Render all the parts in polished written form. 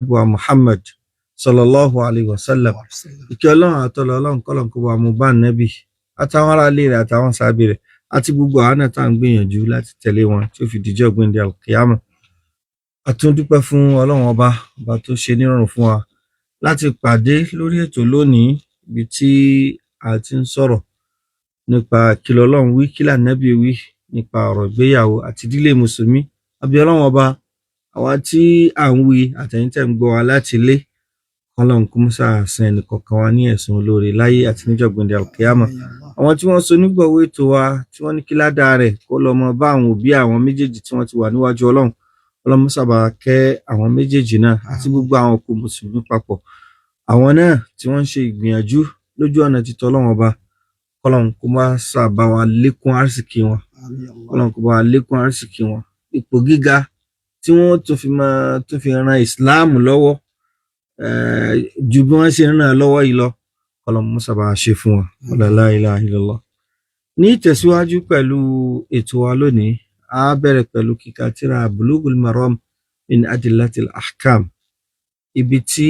wa Muhammad sallallahu alayhi wa sallam ìkẹ́ Ọlọ́run àtọlọ Ọlọ́run kọlọn kó bá mú bá nẹbì àtàwọn ará ilé rẹ̀ àtàwọn sábẹ rẹ̀ àti gbogbo àwọn náà tá à ń gbìyànjú láti tẹ̀lé wọn tí ó fi dijọ́ gbẹ̀ndẹ̀ alkiyama. A tún dúpẹ́ fún Ọlọ́run ọba tó ṣe nírọ̀rùn fún wa láti pàdé lórí ètò lónìí ibi tí a ti ń sọ̀rọ̀ nípa kí l'Ọlọ́run wí kí l'Ànábì wí nípa ọ̀rọ̀ ìgbéyàwó àti ìdílé mùsùlùmí. A bí Ọlọ́run ọba àwa tí à ń wí àtẹ̀yin tẹ́ ń gbọ́ wa láti ilé Ọlọ́run kó mọ́sá san ẹnì kọ̀ọ̀kan wa ní ẹ̀san olóore láyé àti níjọ́ gbẹ̀ndẹ̀ alkiyama. Àwọn tí wọ́n so nígbọ̀wọ́ ètò wa tí wọ́n ní kí ládàá rẹ̀ kó lọ mọ bá àwọn òbí àwọn méjèèjì tí wọ́n ti wà níwájú Ọlọ́run. Ọlọ́run mọ́sá bá kẹ́ àwọn méjèèjì náà àti gbogbo àwọn òkú mùsùlùmí papọ̀. Àwọn náà tí wọ́n ń ṣe ìgbìyànjú lójú ọ̀nà títọ́ Ọlọ́run ọba Ọlọ́run kó mọ́sá bá wa lékún àrísìkí wọn. Ọlọ́run kó bá wa lékún àrísìkí wọn. Ipò gíga tí wọ́n tún fi ran Islam lọ́wọ́ ju bí wọ́n ṣe ń ràn lọ́wọ́ yìí lọ Ọlọ́run mọ́sá bá ṣe fún wọn. La ilaha illallah. Ní ìtẹ̀síwájú pẹ̀lú ètò wa lónìí a bẹ̀rẹ̀ pẹ̀lú kíkà tírà Bulughul Maram min Adillatil Ahkam, ibi tí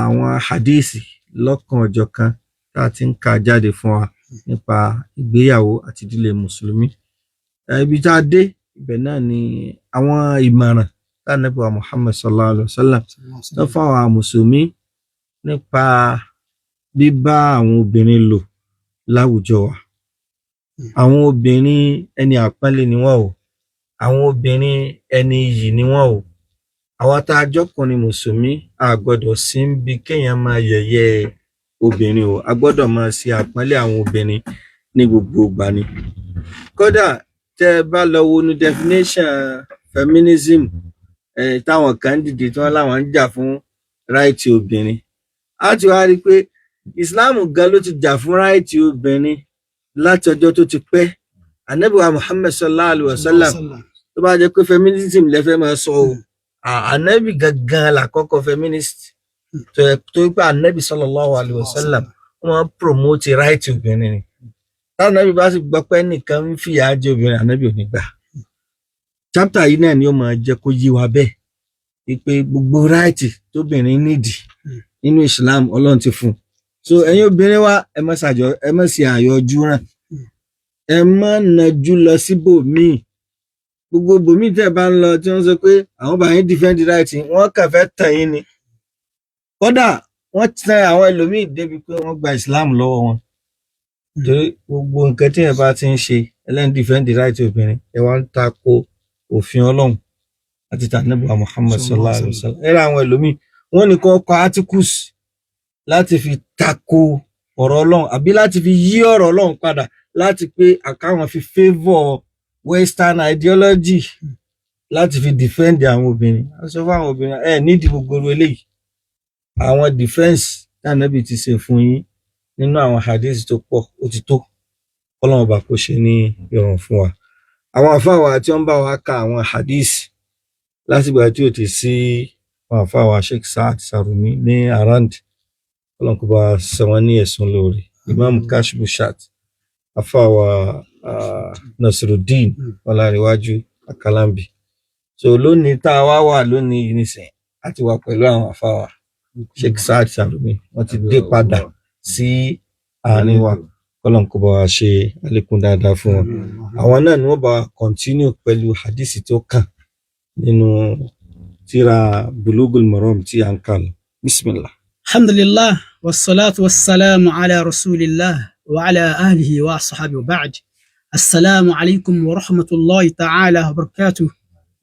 àwọn hadisi lọ́kan ọ̀jọ̀kan tá a ti ń kà jáde fún wa nípa ìgbéyàwó àti ìdílé mùsùlùmí. Ibi tá a dé ibẹ̀ náà ni àwọn ìmọ̀ràn tá Ànábì wa Muhammad sallallahu alaihi wasallam tó fún àwọn mùsùlùmí nípa bíbá àwọn obìnrin lò láwùjọ wa. Àwọn obìnrin ẹni àpọ́nlé ni wọ́n o, àwọn obìnrin ẹni iyì ni wọ́n o. Àwa tá a jọ́kùnrin mùsùlùmí a gbọ́dọ̀ sí ń bi kéèyàn máa yẹ̀yẹ́ obìnrin o, a gbọ́dọ̀ máa ṣe àpọ́nlé àwọn obìnrin ní gbogbo ìgbà ni. Kódà tẹ́ ẹ bá lọ wo ní definition feminism táwọn kan dìde tí wọ́n láwọn ń jà fún ráìtì obìnrin, a ti wá rí i pé Islam gan ló ti jà fún ráìtì obìnrin láti ọjọ́ tó ti pẹ́. Ànábì wa Muhammad sallallahu alaihi wasallam tó bá jẹ́ pé feminism lẹ́fẹ́ máa sọ o, Ànábì gangan làkọ́kọ́ feminist tó pé Ànábì sallallahu alaihi wasallam wọ́n promote ráìtì obìnrin ni. Táwọn Ànábì bá sì gbọ́ pé nìkan ń fìyà jẹ obìnrin Ànábì ò ní gbà. Chapter yìí náà ni ó máa jẹ́ kó yé wa bẹ́ẹ̀ wípé gbogbo ráìtì tóbìnrin nídìí nínú Islam Ọlọ́run ti fún un. So ẹ̀yin obìnrin wa ẹ má ṣe àyọjú ràn, ẹ má nàjú lọ síbòmíì. Gbogbo bòmíì tẹ́ bá ń lọ tí wọ́n sọ pé àwọn bá yín defend right wọ́n kàn fẹ́ tàn yín ni. Kódà wọ́n tàn àwọn ẹlòmíì débi pé wọ́n gba Islam lọ́wọ́ wọn. Torí gbogbo nǹkan tí ẹ bá ti ń ṣe ẹlẹ́ni defend right obìnrin ẹ wá ń tako òfin Ọlọ́run àti t'Ànábì wa Muhammad sallallahu alaihi wasallam. Ẹ ra àwọn ẹlòmíì wọ́n ní kó kọ articles láti fi tako ọ̀rọ̀ Ọlọ́run àbí láti fi yí ọ̀rọ̀ Ọlọ́run padà láti pé àkáwọn fi favour western ideology láti fi defend àwọn obìnrin. A sọ fún àwọn obìnrin nídìí gbogbo eléyìí. Àwọn defense tí Ànábì ti ṣe fún yín nínú àwọn hadith tó pọ̀ ó ti tó. Ọlọ́run ọba kó ṣe ní ìrọ̀rùn fún wa. Àwọn àfáà wa tí wọ́n bá wa ka àwọn hadith látìgbà tí ó ti sí àwọn àfáà wa Sheikh Saad Sarumi ní Arand, Ọlọ́run kó bá san wọ́n ní ẹ̀san lórí. Imam Kashfu Shat, àfáà wa Nasiruddin Ọlárẹ̀wájú Akalambi. So lónìí tá a wá wà lónìí nísìn àti wà pẹ̀lú àwọn àfáà wa Sheikh Saad Sarumi, wọ́n ti dé padà sí àárín wa. Ọlọ́run kó bá wa ṣe àlékún dáadáa fún wọn. Àwọn náà ni wọ́n bá continue pẹ̀lú hadisi tó kàn nínú tírà Bulughul Maram tí à ń kà lọ. Bismillah. Alhamdulillah wassalatu wassalamu ala rasulillah wa ala alihi wa ashabihi wa ba'd. Assalamu alaikum wa rahmatullahi ta'ala wa barakatuh.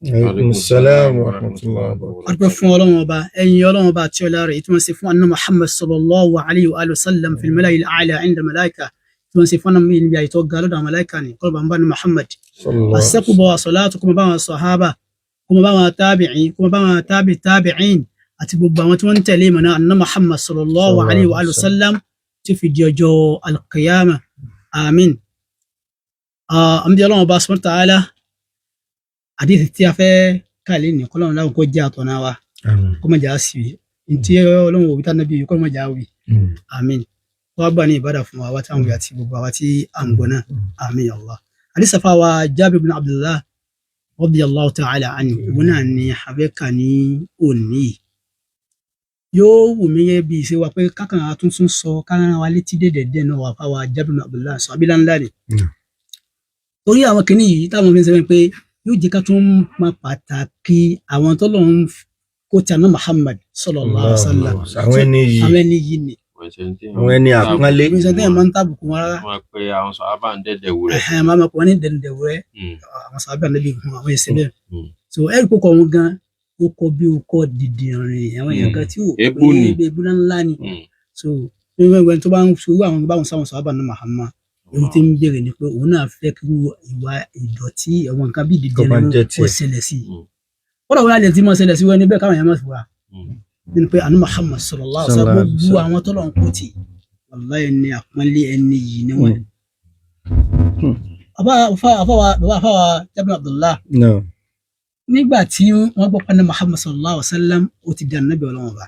Alaikum assalam wa rahmatullahi wa barakatuh. Arúgbó fún Ọlọ́run ọba, ẹ̀yin Ọlọ́run ọba tí ọlá rẹ̀ tí wọ́n ṣe fún Annabi Muhammad sallallahu alaihi wa sallam fil mala'il a'la 'inda malaika tí wọ́n ṣe fún Annabi níbi àyètọ́ ga lọ́dọ̀ malaika ni kọ́lọ̀ bá ń bá ní Muhammad. Àṣẹ́kùbọ̀ salatu kuma bá wọn sahaba, kuma bá wọn tabi'in, kuma bá wọn tabi'in àti gbogbo àwọn tí wọ́n ń tẹ̀lé ìmọ̀nà Annabi Muhammad sallallahu alaihi wa sallam tí fi di ọjọ́ al-qiyamah. Amin. Àmì Ọlọ́run ọba subhanahu wa ta'ala, àdíìsì tí a fẹ́ kàlẹ́ ní kọ́lọ́run láwọn kó jẹ́ àtọ̀nà wa kó má jà sí i tí Ọlọ́run òbí tá nàbí kó má jà wí. Àmín. Wọ́n gbà ní ìbádà fún wa tí àwọn àti gbogbo àwa tí à ń gbọ́ náà. Àmín Allah. Àdíìsì fà wa Jabir ibn Abdullah radiyallahu ta'ala anhu, òun náà ni àbẹ́kà ní òní yóò wù mí yẹ bí ìṣe wa pé kákan àtúntún sọ kákan wa létí dédé náà wà fáwa Jábìr bin Abdullah sọ abilá ńlá ni. torí àwọn kìnnì yìí táwọn fi ń sẹ́yìn pé yóò jẹ́ ká tún máa pàtàkì àwọn tọ́lọ́run kó ti àná Muhammad sallallahu alaihi wasallam. àwọn ẹni yìí ni àwọn ẹni àpọ́nlé. ìṣẹ́ tẹ́yìn máa ń tàbùkù wọn rárá. wọ́n pe àwọn sàhábà ń dẹ̀dẹ̀ wúrẹ́. máa ma pọ̀ wọ́n ní dẹ̀dẹ̀ wúrẹ́ àwọn sàhábà níbi ìhun àwọn ẹ̀sẹ̀ bẹ́ẹ̀. so ẹ̀rí kókò wọn gan ó kọ bí ó kọ dìde rìn àwọn èèyàn kan tí ò pé ebú ńlá ni. so wíwẹ́wẹ́ tó bá ń sọ àwọn báwọn sáwọn sàhábà ní Muhammad ohun tí ń béèrè ni pé òun náà fẹ́ kí ìwà ìdọ̀tí àwọn nǹkan bí ìdíje ló kó ṣẹlẹ̀ sí i. ó dọ̀ wọ́n á lè ti mọ́ ṣẹlẹ̀ sí wọn níbẹ̀ káwọn èèyàn máa fi wà nínú pé àná Muhammad sallallahu alaihi wasallam gbogbo àwọn tọ́lọ̀ ń kó tì wallahi ẹni àpọ́nlé ẹni yìí ni wọ́n. àfáwà Jábìr Abdullah nígbà tí wọ́n gbọ́ pé Muhammad sallallahu alaihi wasallam ó ti di ànábì Ọlọ́run bá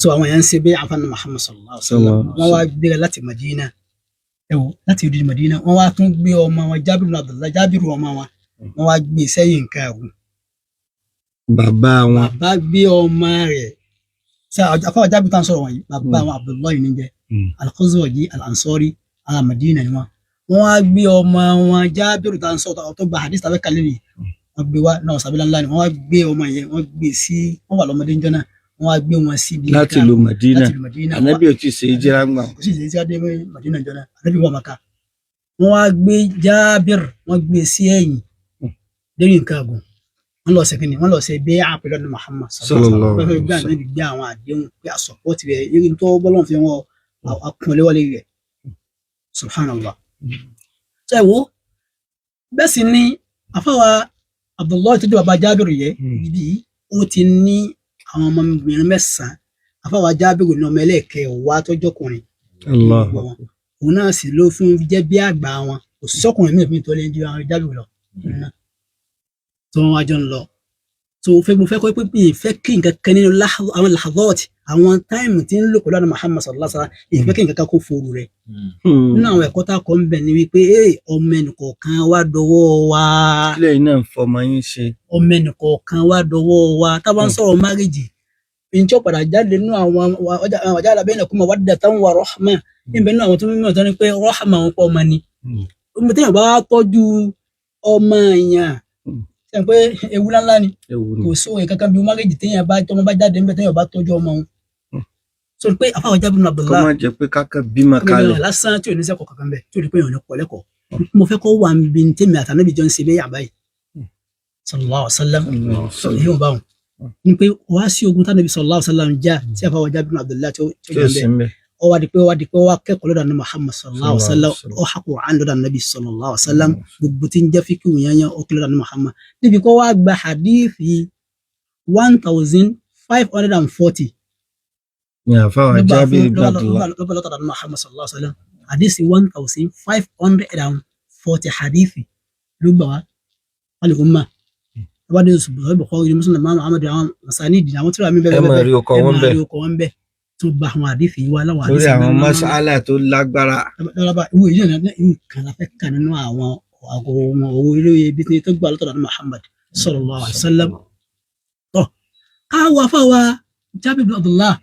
so àwọn èèyàn ń ṣe bẹ́ẹ̀ àfáà Muhammad sallallahu alaihi wasallam wọ́n wá gbé láti Madina láti ìdí Madina wọ́n wá tún gbé ọmọ wọn Jábìr Abdullah Jábìr ọmọ wọn wọ́n wá gbé sẹ́yìn nǹkan ẹ̀gùn. bàbá gbé ọmọ rẹ̀ ṣe àfáwà Jábìr tá à ń sọ̀rọ̀ wọ̀nyí bàbá wọn Abdullahi ní jẹ́ al-Khazraji al-Ansari ala Madina ni wọ́n wá gbé ọmọ wọn Jábìr tá à ń sọ̀rọ̀ tó gba hadith tàbí kalẹ́ nìyí wọ́n gbé wá náà sàbílá ńlá ni wọ́n wá gbé ọmọ yẹn wọ́n gbé sí wọ́n wà lọ́mọdé ń jọ́nà wọ́n wá gbé wọn sí ibi láti ìlú Madina ànábì ò tí ì ṣe hijira ńgbà kò sì ṣe hijira dé Madina jọ́nà ànábì wà Mákà wọ́n wá gbé Jábìr wọ́n gbé sí ẹ̀yìn lẹ́yìn nǹkan àgùn wọ́n lọ sẹ́kìnì wọ́n lọ sẹ́ bẹ́ẹ̀ àpẹẹrẹ ọdún Muhammad sallallahu alaihi wasallam gbé ànábì gbé àwọn àdéhùn pé àsọpọ̀tì rẹ̀ yẹ́n tó bọ́lọ̀ fi wọn akúnlẹ́wọlé rẹ̀ subhanallah. ṣe wo bẹ́ẹ̀ sì ni àfáwà Abdullahi tó jẹ́ bàbá Jábìr yẹ ibi ó ti ní àwọn ọmọbìnrin 9 àfáwà Jábìr ní ọmọ ẹlẹ́ẹ̀kẹwàá tọ́jọ́kùnrin òun náà sì ló fún jẹ́ bí àgbà wọn kò sọ́kùnrin mìíràn tó lè ju àwọn Jábìr lọ tó wọn wájọ ń lọ tó mo fẹ́ kọ́ pé ìfẹ́ kí nǹkan kan nínú àwọn lahadot àwọn táìmù tí ń lò pẹ̀lú àná Muhammad sallallahu alaihi wasallam ìfẹ́ kí nǹkan kan kó fòrò rẹ̀ nínú àwọn ẹ̀kọ́ tá a kọ́ ń bẹ̀ ni wípé ọmọ ẹnìkọ̀ọ̀kan wá dọwọ́ wa. kílẹ̀ iná ń fọmọ yín ṣe. ọmọ ẹnìkọ̀ọ̀kan wá dọwọ́ wa tá a bá ń sọ̀rọ̀ márìjì ìjọ padà jáde nínú àwọn ọjà alábẹ́ ẹ̀nà kúmọ̀ waddatan wa rahma níbẹ̀ nínú àwọn tó mímọ̀ tó ní pé rahma wọn pọ̀ ọmọ ni. ọmọ téèyàn bá tọ́jú ọmọ èèyàn sẹ́yìn pé ewu ńlá ni kò sóore kankan bí márìjì téèyàn bá tọ́mọ bá jáde níbẹ̀ téèyàn bá tọ́jú ọmọ wọn. sọ pé àfáà Jábìr bin Abdullah kọ́ máa jẹ pé kákan bímọ kalẹ̀ lásán tí ò ní sẹ́kọ̀ọ́ kankan bẹ́ẹ̀ tí ò ní pé èèyàn ní kọ́ lẹ́kọ̀ọ́ mo fẹ́ kọ́ wà ń bi tèmi àtànábì jọ ń ṣe bẹ́ẹ̀ àbáyé sallallahu alaihi wasallam èyí wọn bá wọn ní pé wá sí ogun tánàbí sallallahu alaihi wasallam já tí àfáà Jábìr bin Abdullah tí ó jẹ́ bẹ́ẹ̀ ó wá di pé wá kẹ́kọ̀ọ́ lọ́dọ̀ ní Muhammad sallallahu alaihi wasallam ó ha Qur'an lọ́dọ̀ nàbí sallallahu alaihi wasallam gbogbo tí ń jẹ́ fíkì yẹn ó kí lọ́dọ̀ ní Muhammad níbi kó wá gba hadithi 1540 ní àfáwà Jábìr bin Abdullah lọ́dọ̀ Muhammad sallallahu alaihi wasallam hadithi 1540 hadithi ló gbà wá al-umma wá dé Bukhari Muslim Muhammad àwọn masanidi àwọn tí wà mí bẹ́ẹ̀ rí ọkọ̀ wọn bẹ́ẹ̀ tó gba àwọn àdìfì yìí wá láwọn àdìfì lórí àwọn mas'ala tó lágbára. ìwé yìí náà nǹkan la fẹ́ kà nínú àwọn owó ilé ibi tó gbà lọ́tọ̀ ní Muhammad sallallahu alaihi wasallam. tó káwá fáwa Jábìr bin Abdullah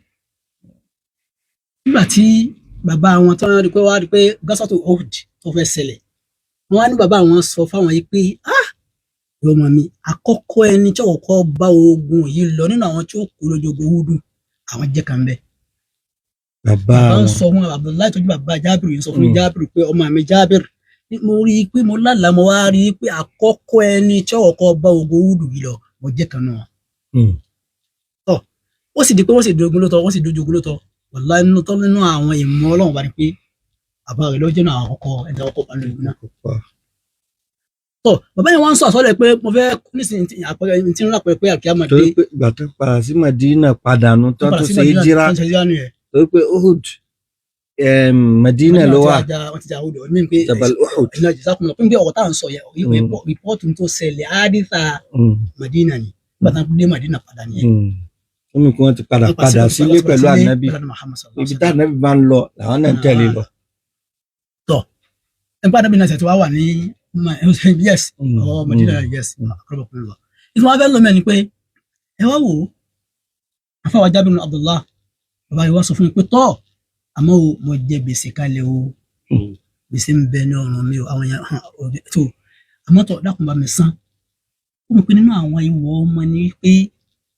nígbà tí bàbá wọn tó rí pé wá rí pé gásàtò Uhud tó fẹ́ ṣẹlẹ̀ wọn á ní bàbá wọn sọ fáwọn yìí pé yóò mọ mi àkọ́kọ́ ẹni tí ọkọ̀ bá ogun yìí lọ nínú àwọn tí ó kú lójú ogun Uhud àwọn jẹ́ kan bẹ́ẹ̀. bàbá ń sọ fún Abdullahi tó jẹ́ bàbá Jábìr yìí sọ fún Jábìr pé ọmọ mi Jábìr mo rí i pé mo lálàá mo wá rí i pé àkọ́kọ́ ẹni tí ọkọ̀ bá ogun Uhud yìí lọ mo jẹ́ kan náà. tọ́ ó sì di pé wọ́n sì dogun lótọ́ wọ́n sì dojú ogun lótọ́ wallahi nínú àwọn ìmọ̀ Ọlọ́run bá ní pé àbá rẹ̀ ló jẹ́ náà àkọ́kọ́ ẹ̀dá ọkọ̀ pàlú ìlú náà. tọ́ bàbá yẹn wá ń sọ àsọlẹ̀ pé mo fẹ́ nísìnyí àpẹẹrẹ tí ń rà pé àkíyàmọ̀ dé. torí pé ìgbà tó padà sí Madina padànù tó tó ṣe hijira torí pé Uhud Madina ló wà Jabal Uhud. pín bí ọ̀rọ̀ tá à ń sọ yẹ rìpọ́ọ̀tù tó ṣẹlẹ̀ àdìsá Madina ni nígbà tá a dé Madina padà nìyẹn. omi kí wọ́n ti padà sílé pẹ̀lú ànábì ibi tá ànábì bá ń lọ làwọn náà ń tẹ̀lé lọ. tọ́ ẹgbẹ́ ànábì náà ṣètò wá wà ní yes Madina yes akọrọbọkùnrin lọ ìtumọ̀ abẹ́ lọ́mọ ẹni pé ẹ wá wò ó afáwà Jábìr ibn Abdullah bàbá yìí wá sọ fún mi pé tọ́ àmọ́ o mo jẹ gbèsè kalẹ̀ o gbèsè ń bẹ ní ọrùn mi o àwọn yẹn tó àmọ́ tọ́ dákun bá mi san ó mọ̀ pé nínú àwọn ìwọ ọmọ ni pé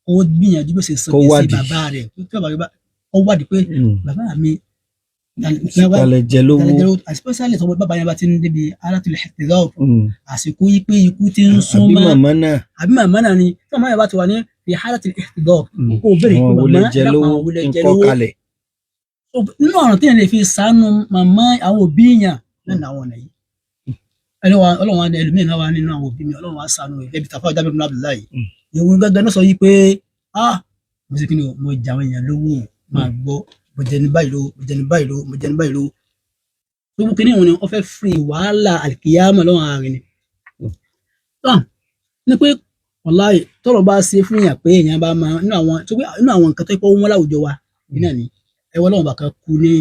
ó gbìyànjú bó ṣe san gbèsè bàbá rẹ̀ ó wádìí pé bàbá mi ìsìkàlẹ̀ jẹ lówó especially tọwọ́ bàbá yẹn bá ti ń débi alátul ihtidar àsìkò yìí pé ikú ti ń sún mọ́ àbí màmá náà ni tí màmá yẹn bá ti wà ní fi alátul ihtidar kó bẹ̀rẹ̀ pé màmá dákun àwọn wọlé jẹ lówó nínú ọ̀ràn tí yẹn lè fi sànù màmá àwọn òbí yàn lẹ́nu àwọn ọ̀nà yìí ọlọ́run wa ẹlòmíràn náà wà nínú àwọn òbí mi ọlọ́run wa sànù ẹbí tàfà Jábìr ibn Abdullah ìwọ gángan náà sọ yìí pé mo sì kí ni mo jà àwọn èèyàn lówó máa gbọ́ mo jẹ ní báyìí ló mo jẹ ní báyìí ló mo jẹ ní báyìí ló tó mú kíní wọn ni wọn fẹ́ fi wàhálà àlìkìyàmọ lọ́wọ́ àárín ni ní pé wàláhì tọrọ bá ṣe fún yàn pé èèyàn bá máa nínú àwọn nǹkan tó yẹ kó wọn láwùjọ wa yìí náà ni ẹ wọ́n lọ́wọ́ bá kan kú ní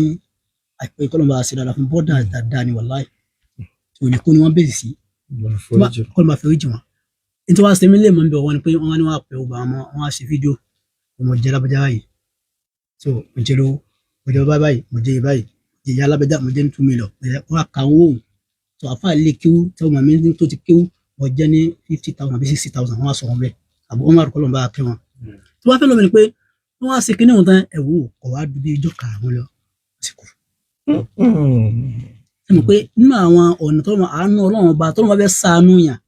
àìpẹ́ kọ́lọ́mù bá ṣe dáadáa fún bọ́dà dáadáa ni wàláhì tí ò ní kó ni wọ́n bèèrè sí kọ́lọ́mù bá fẹ́ rí jù wọn nítorí wọ́n ṣe mí lè mọ́ níbẹ̀ wọ́n ni pé wọ́n ní wọ́n á pẹ́ ọgbà wọn á ṣe fídíò ọmọ jẹ́ lábẹ́já yìí so mo jẹ lówó mo jẹ báyìí mo jẹ báyìí jẹ ìyá alábẹ́dá mo jẹ ní 2 million wọn kà ń wò so àfa lè kéwú tí wọn mi tó ti kéwú mo jẹ ní 50,000 àbí 60,000 wọn á sọ wọn bẹ́ẹ̀ àbí wọn máa rò kọlọ̀ bá a kẹ́ wọn tí wọn fẹ́ lómi ni pé wọn á ṣe kíní wọn tán ẹ̀wò kọ̀ wá dúdú ijọ́ karùn-ún lọ àsìkò. ẹ mọ̀ pé nínú àwọn ọ̀nà tó máa àánú ọlọ́run ọba tó máa fẹ́ ṣàánú yàn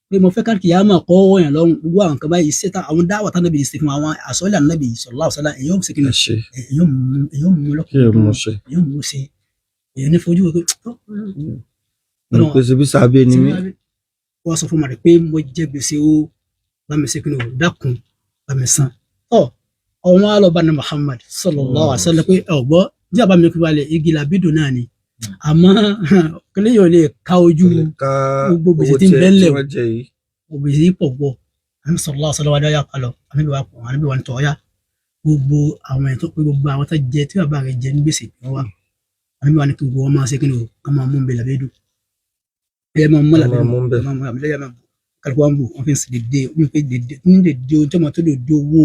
pé mo fẹ́ ká kìyàmá kọ́ wọ̀nyàn lọ́rùn gbogbo àwọn kan báyìí ṣe àwọn dáwà tá nàbì ṣe fún àwọn àsọ́lẹ̀ nàbì sallallahu alaihi wasallam èyàn ṣe kí ni èyàn mú lọ́kùnrin èyàn mú ṣe èyàn ní fojú wípé pèsè bí sábẹ́ ni mí. wọ́n sọ fún mi pé mo jẹ gbèsè o bá mi ṣe kí ni o dákun bá mi san ọ̀wọ́n alọ́ba ní Muhammad sallallahu alaihi wasallam pé ọ̀gbọ́ tí a bá mi kú balẹ̀ igi làbídùn náà ni àmọ́ kílẹ̀ yóò lè ka ojú gbogbo gbèsè tí ń bẹ́lẹ̀ o gbèsè yìí pọ̀ pọ̀ àmì sallallahu alaihi wasallam yà kalọ̀ àmì wà pọ̀ àmì wà ń tọ́ ya gbogbo àwọn ẹ̀tọ́ pé gbogbo àwọn tó jẹ tí bàbá rẹ̀ jẹ ní gbèsè wa àmì wà ní kí gbogbo wọn máa ṣe kí ni o ká máa mú bẹ̀lẹ̀ bẹ́ẹ̀ dùn ẹ̀yẹ máa mú làbẹ́dù kálukú wa ń bò wọn fi ń sì dédé ní dédé ọjọ́ mọ́ tó dédé owó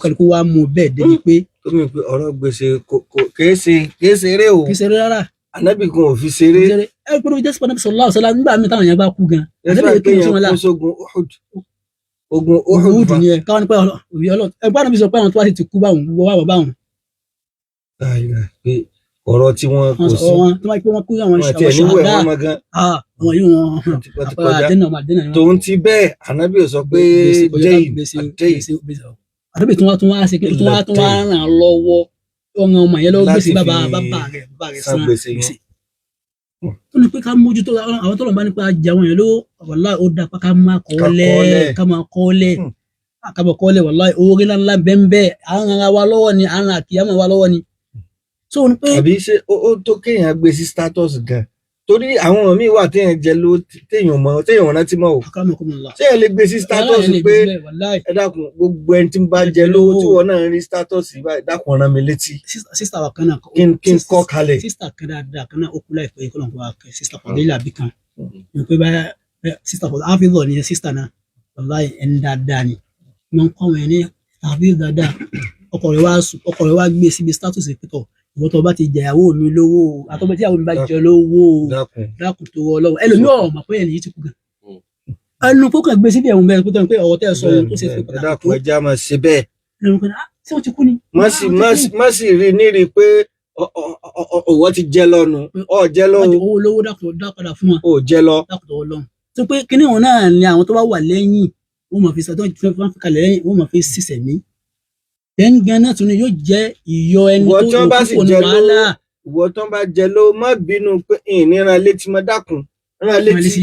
kálukú wa mú bẹ́ẹ̀ débi pé. tó mi pé ọ̀rọ̀ gbèsè kìí ṣe eré o. kìí ṣe eré rárá. Ànábì kan ò fi ṣeré. ẹ gbọ́dọ̀ jẹ́ sọ́kàn sallallahu alaihi wasallam nígbà mi táwọn yẹn bá kú gan. Ànábì yẹn kí wọ́n kó sógun Uhud ni ẹ káwọn nípa òbí ọlọ́run ẹgbẹ́ Ànábì sọ pé àwọn tó wá sì ti kú báwọn gbogbo wà bàbá wọn. ọ̀rọ̀ tí wọ́n kò sí. tó máa ń pẹ́ wọn kú àwọn ṣàdá àwọn yìí wọn àdénà ni wọn. tòun ti bẹ́ẹ̀ Ànábì sọ pé àdébì tí wọ́n tún wá ṣe tí wọ́n tún wá ràn án lọ́wọ́ ọ̀ràn ọmọ yẹn lọ́wọ́ gbèsè bàbá rẹ̀ san gbèsè. ó ní pé ká mójútó àwọn tọ́lọ̀ bá nípa ajá wọn yẹn ló wàláhì ó dá pa ká máa kọ́lẹ̀ wàláhì oore ńláńlá bẹ́ẹ̀ àrùn ara wa lọ́wọ́ ni àrùn àkìyàmọ̀ wa lọ́wọ́ ni. àbí ṣe ó tó kéèyàn gbé sí status gan torí àwọn míì wà téèyàn jẹ ló téèyàn rántí mọ́ o téèyàn lè gbé sí status pé ẹ dákun gbogbo ẹni tí ń bá jẹ lówó tí wọn náà ń rí status báyìí dákun rán mi létí sísítà wa kan náà kí n kọ́ kalẹ̀. sísítà kan dáadáa kan náà ó kú láìpẹ́ yìí kọ́nà kó wa kẹ́ sísítà Fadila àbí kan ní pé báyà sísítà Fadila áfíìlọ̀ ni sísítà náà wàláhì ẹni dáadáa ni wọ́n kọ́ wọn ní áfíìlọ̀ dáadáa ọkọ rẹ̀ wá gbé síbi status pẹ̀tọ̀ ìwọ́n tó bá ti jẹ̀yàwó mi lówó àtọ́bẹ̀ tí àwọn mi bá jẹ lówó dákùn tó wọ́ lọ́wọ́ ẹlòmí ọ̀rọ̀ mọ̀ pé ẹni yìí ti kú gan ẹnu kó kàn gbé síbi ẹ̀hún bẹ́ẹ̀ pé ọ̀rọ̀ tẹ́ sọ ohun tó ṣe pé pàtàkì tó ẹja máa ṣe bẹ́ẹ̀ ẹnu kan tí wọ́n ti kú ni. má sì rí nírí pé òwò ti jẹ lọ́nu ọ̀ jẹ lọ́wọ́ owó lówó dápadà fún wọn ò jẹ lọ dákùn tó wọ́ lọ́wọ́ tó pé kíní òun náà ni àwọn tó bá wà lẹ́yìn wọ́n máa fi sọ́tọ́ kalẹ̀ lẹ́yìn wọ́n máa fi sísẹ̀ mí then Ghana tún ni yóò jẹ ìyọ ẹni tó ń kó ní wàhálà. ìwọ tó ń bá jẹ ló má bínú pé ìnira létí má dákun rán létí.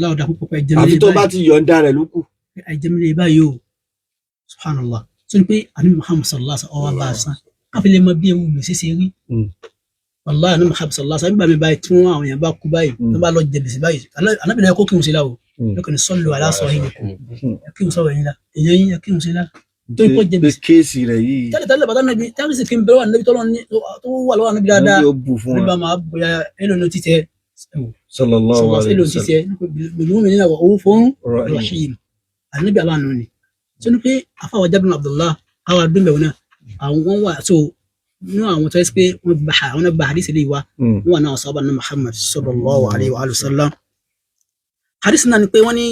láwùdà púpọ̀ pé ẹjẹmílẹ̀ àfi tó bá ti yọ̀ǹda rẹ̀ lókù. ẹjẹmílẹ̀ báyìí o subhanallah tó ní pé àní Muhammad sallallahu alaihi wasallam ọwọ́ bá a san káfí lè mọ bí ewu gbèsè ṣe rí. wàllahi àní Muhammad sallallahu alaihi wasallam nígbà mi báyìí tí wọ́n àwọn èèyàn bá kú báyìí tó bá lọ jẹ gbèsè báyìí alábìnrin ẹ̀kọ́ kírun sí la o lókè ní sallu ala sahibikum kírun sọ̀rọ̀ yín la èèyàn yín kírun sí la tó ń kọ́ jẹ gbèsè. kéèsì rẹ̀ yìí. tẹ́lẹ̀ bàtà nàbí tábìsì kí n bẹ̀rẹ̀ wà níbi tó wà lọ́wọ́ níbi dáadáa nígbà máa bóyá ẹlòmí ti tẹ sallallahu alaihi wasallam ẹlòmí ti tẹ gbogbo mi nínú owó fún rahim àníbi aláàánú ni so ní pé afáwọ Jabir Abdullah àwọn adúmbẹ̀ wọn náà àwọn wà so nínú àwọn tó yẹ pé wọn gba hadith lè wa wọn wà náà sahaba ní Muhammad sallallahu alayhi wa sallam hadith náà ni pé wọ́n ní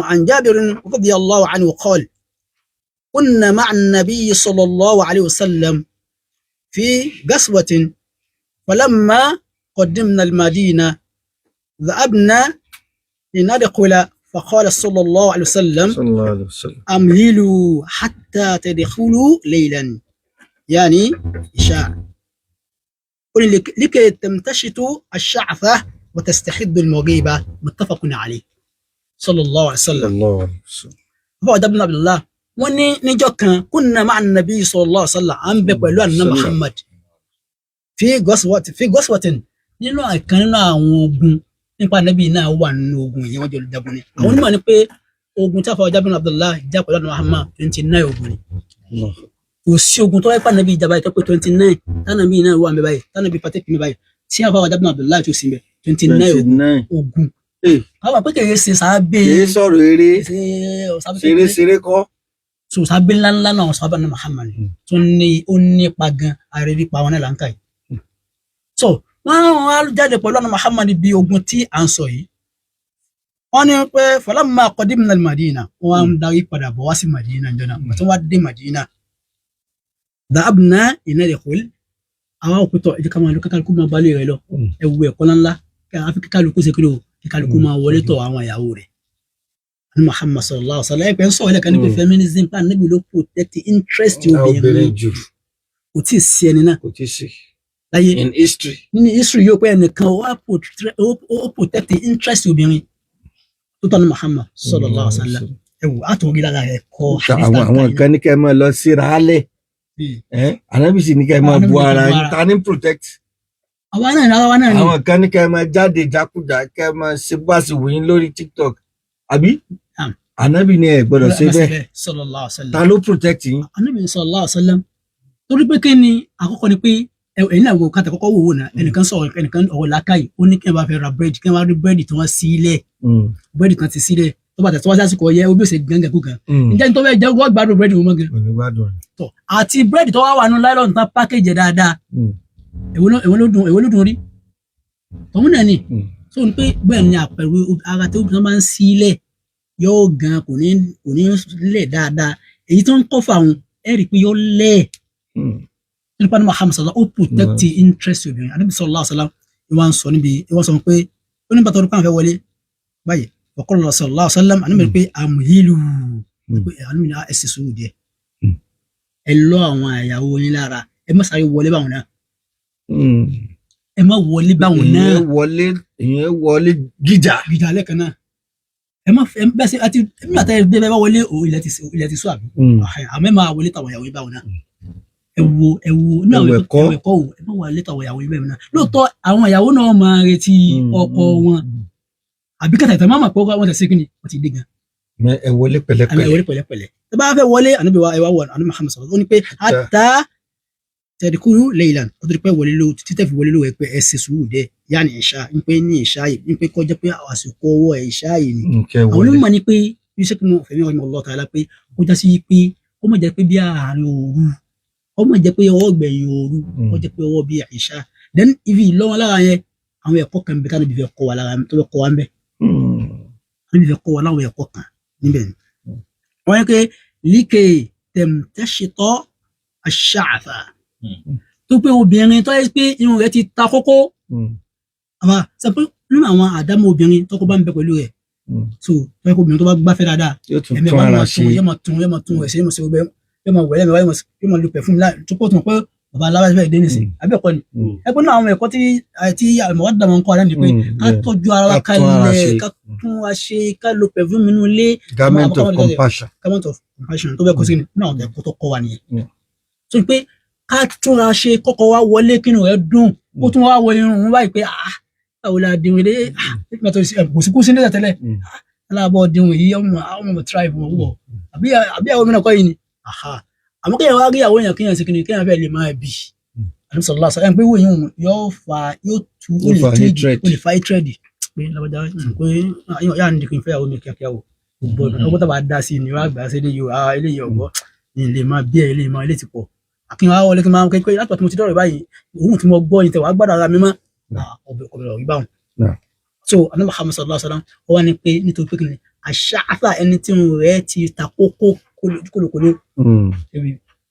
عن جابر رضي الله عنه قال كنا مع النبي صلى الله عليه وسلم في غزوة فلما قدمنا المدينة ذهبنا لندخل فقال صلى الله عليه وسلم أمهلوا حتى تدخلوا ليلا يعني إشاء لكي تمتشطوا الشعثة وتستحدوا المغيبة متفق عليه صلى الله عليه وسلم هو ده ابن عبد الله وني نجوكا كنا مع النبي صلى الله عليه وسلم عم بقولوا أن محمد في غزوة nínú àìkan nínú àwọn ogun nípa Ànábì náà wà nínú ogun yìí wọ́n jẹ́ olùjagun ni àwọn onímọ̀ ni pé ogun tí a fọwọ́ Jabir Abdullah ìjà pẹ̀lú àná Muhammad 29 ogun ni kò sí ogun tó wáyé pa Ànábì ìjà báyìí tó pé 29 tánàbí náà wà mẹ́ báyìí tánàbí pàtẹ́kì mi báyìí tí a fọwọ́ Jabir Abdullah tó sì mẹ́ 29 ogun àwọn àpẹkẹ yẹn ṣe sábẹ́ kì í sọ̀rọ̀ eré ṣeré kọ́ so sábẹ́ ńláńlá náà sábà ní Muhammad tó ní ó nípa gan àrírí pa wọn náà láǹkà yìí so wọ́n jáde pẹ̀lú àná Muhammad bí ogun tí à ń sọ yìí wọ́n ní pé falamma qadimna al-Madina wọ́n ń darí padà bọ̀ wá sí Madina jọ́nà tó wá dé Madina dhahabna linadkhul àwọn òpótọ́ ìdíkà máa lọ kákàlùkù máa balẹ̀ rẹ lọ ẹwù ẹ̀kọ́ ńláńlá kíkàlùkù ṣe kí ló kíkàlùkù máa wọlé tọ̀ àwọn ìyàwó rẹ̀ ní Muhammad sallallahu alaihi wasallam ẹ̀pẹ́ ń sọ ẹ̀lẹ́kan níbi feminism pa níbi ló protect interest obìnrin jù kò tí ì sí ẹni náà kò tí ì sí láyé in history nínú history yóò pé ẹnìkan ó protect interest obìnrin tó tọ́ ní Muhammad sallallahu alaihi wasallam ẹ̀wù àtòrí lára rẹ̀ kọ́ àwọn kan ní kẹ́ máa lọ síra álẹ̀ Ànábì sì ní kẹ́ máa bu ara yín ta ní protect àwa náà ni àwọn kan ní kẹ́ máa jáde jákújà kẹ́ máa ṣe báṣì wòyìn lórí TikTok àbí Ànábì ni ẹ gbọ́dọ̀ ṣe bẹ́ẹ̀ sallallahu alaihi wasallam ta ló protect yín Ànábì sallallahu alaihi wasallam torí pé kí ni àkọ́kọ́ ni pé ẹ̀yin náà wò kátà kọ́kọ́ wò wò náà ẹnìkan sọ̀rọ̀ ẹnìkan ọ̀rọ̀ làákàyè ó ní kí ẹ bá fẹ́ ra búrẹ́dì kí ẹ wá rí búrẹ́dì tí wọ́n sílẹ̀ búrẹ́dì kan ti sílẹ̀ tó bá tẹ̀ tó wá sásìkò ọyẹ ó bí ó ṣe gángan kú gan ǹjẹ́ ní tó fẹ́ jẹ́ wọ́n gbádùn búrẹ́dì wọn gan tó àti búrẹ́dì tó wá wà nù láìlọ́ọ̀nù tán pákéjì dáadáa èwo ló dùn rí tòun náà ni tó ní pé bẹ́ẹ̀ ni àpẹẹrẹ ara tó máa ń sílẹ̀ yóò gan kò ní lẹ̀ dáadáa èyí tó ń kọ́ fà wọn ẹ̀ rí i pé yóò lẹ̀ nípa ní Muhammad sallallahu ó protect interest obìnrin Ànábì sallallahu alaihi wasallam ìwọ̀n sọ níbi ìwọ̀n sọ pé ó ní bàtà ọdún kan fẹ́ wọlé báyìí ọkọlọ sallallahu alaihi wasallam Ànábì pé àmúhìlù pé Ànábì ní ẹsẹ̀ sùúrù díẹ̀ ẹ lọ àwọn àyàwó yín lára ẹ má sáré wọlé báwọn náà ẹ má wọlé báwọn náà ìyẹn wọlé gíjà lẹ́kan náà ẹ má fẹ́ bẹ́ẹ̀ sí àti ẹ̀mí àtẹ́rẹ́ bẹ́ẹ̀ bá wọlé ilẹ̀ ti sọ àbí àmọ́ ẹ má wọlé tàwọn àyàwó yín báwọn náà ẹwọ ní àwọn ẹ̀kọ́ o ẹ má wà létà àwọn ìyàwó ibẹ̀ náà lóòótọ́ àwọn ìyàwó náà máa retí ọkọ wọn àbí kàtà ìtàn máa mọ̀ pé wọ́n ti ṣe kí ni wọ́n ti dé gan. ẹ wọlé pẹ̀lẹ́pẹ̀lẹ́ ẹ bá fẹ́ wọlé Ànábì wa ẹwà wọ Ànábì Muhammad sallallahu ó ní pé hatta tadkhulu laylan ó ti pẹ́ wọlé ló títẹ̀ fi wọlé ló wẹ̀ pé ẹ ṣe sùúrù dẹ́ yáni ìṣá ń pé ní ìṣá yìí ń pé kọjá pé àsìkò ọwọ́ ìṣá yìí ni àwọn onímọ̀ ni pé yusuf ní fẹ̀mí ọmọ Allah ta'ala pé ó já sí pé ó mọ̀ jẹ́ pé bí àárín òru ọmọ jẹ́ pé ọwọ́ gbẹ̀yìn òru ó jẹ́ pé ọwọ́ bí àìṣá then ibi ìlọ́wọ́ lára yẹn àwọn ẹ̀kọ́ kan bẹ káàdì fẹ́ kọ́ wa lára tó fẹ́ kọ́ wa ń bẹ níbi fẹ́ kọ́ wa láwọn ẹ̀kọ́ kan níbẹ̀ ni wọ́n yẹ pé líkè tẹ̀m̀tẹ́ṣetọ́ aṣáàfà tó pé obìnrin tó yẹ pé irun rẹ̀ ti ta kókó àbá sọ pé nínú àwọn àdámọ́ obìnrin tó kó bá ń bẹ pẹ̀lú rẹ̀ so tó yẹ kó obìnrin tó bá gbáfẹ́ dáadáa ẹ̀mẹ́ bá máa tún yẹ máa tún ẹ̀ṣẹ̀ yẹ máa ṣe gbẹ yẹ máa wẹ̀lẹ́ mẹ́wàá yẹ máa lu pẹ̀fúm tó pọ̀ tó mọ̀ pé bàbá aláwọ̀ fẹ́ dé nìsín àbí ẹ̀kọ́ ni ẹ̀kọ́ náà àwọn ẹ̀kọ́ tí àmọ̀wá dàmọ́ ń kọ́ ara ní pé ká tọ́jú ara wa kalẹ̀ ká tún wa ṣe ká lo pẹ̀fúm nínú ilé garment of compassion tó bẹ́ẹ̀ kọ́ sí ní àwọn ẹ̀kọ́ tó kọ́ wa nìyẹn so pé ká túnra ṣe kọ́kọ́ wa wọlé kínú rẹ̀ dùn ó tún wá wọ irun wọn báyìí pé báwo la dìrun ilé kò sí nílẹ̀ tẹ́lẹ̀ aláàbọ̀ dìrun yìí ọmọ tribe wọn wọ̀ àbí àwọn mìíràn kọ́ yìí ni àmọ́ kéèyàn wá rí àwọn èèyàn kéèyàn sí kìnnìkan kéèyàn fẹ́ lè máa bì àdúgbò sọ̀rọ̀ lásán ẹ̀ pé wọ́n yìí yóò tú ó lè fa hatred pé lábàjá pé yáà ní kí n fẹ́ àwọn mi kíákíá o ọgbọ́n tó bá dá sí ni wọ́n á gbà sí eléyìí ọ̀gbọ́ ilé máa bí ilé máa ilé ti pọ̀ àkínwá wọlé kí n máa kékeré látọ̀ tí mo ti dọ̀rọ̀ báyìí òun tí mo gbọ́ yìí tẹ̀ wá gbọ́dọ̀ ara mi mọ́ ọbẹ̀ ọ̀rọ̀ ìbáwọn. so Ànábì Muhammad sallallahu alaihi wasallam ó wá ní pé nítorí pé kí ni àṣà ẹni tí òun rẹ̀ ti ta kókó kólókóló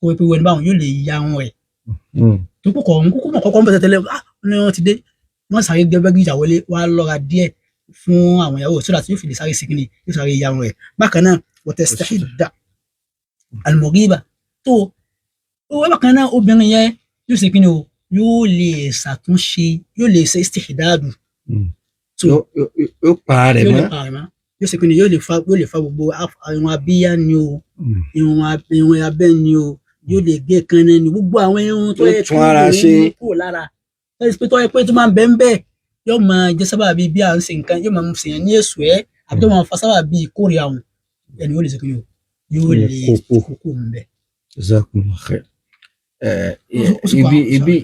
kó pé wọ́n báwọn yóò lè ya wọn rẹ̀ tó kókó mọ̀ kọ́kọ́ ń bẹ̀rẹ̀ tẹ́lẹ̀ ní wọ́n ti dé wọ́n sáré gẹ́gẹ́ bí ìjà wọlé wá lọ́ra díẹ̀ fún àwọn ìyàwó sódà tí yóò fi lè sáré síkìnì yóò sáré ya wọn rẹ̀ bákan náà wọ́tẹ̀sítàhídà almọ̀gíbà tó owó bákan náà obìnrin yẹn yóò ṣe kíni o yóò lè ṣàtúnṣe yóò lè ṣe istihdadu yóò pa rẹ̀ mọ́ yóò ṣe kíni yóò lè fa gbogbo irun abíyá ni o irun abẹ́ ni o yóò lè gé kan náà ni gbogbo àwọn irun tó yẹ kí irun kúrò lára tó yẹ pé tó máa ń bẹ́ ń bẹ́ẹ̀ yóò máa jẹ́ sábà bíi bí à ń ṣe nǹkan yóò máa ń ṣèyàn ní èso ẹ̀ àbí tó máa fa sábà bíi ìkórè àwọn ẹni yóò lè ṣe kíni o yóò lè kókó ń bẹ.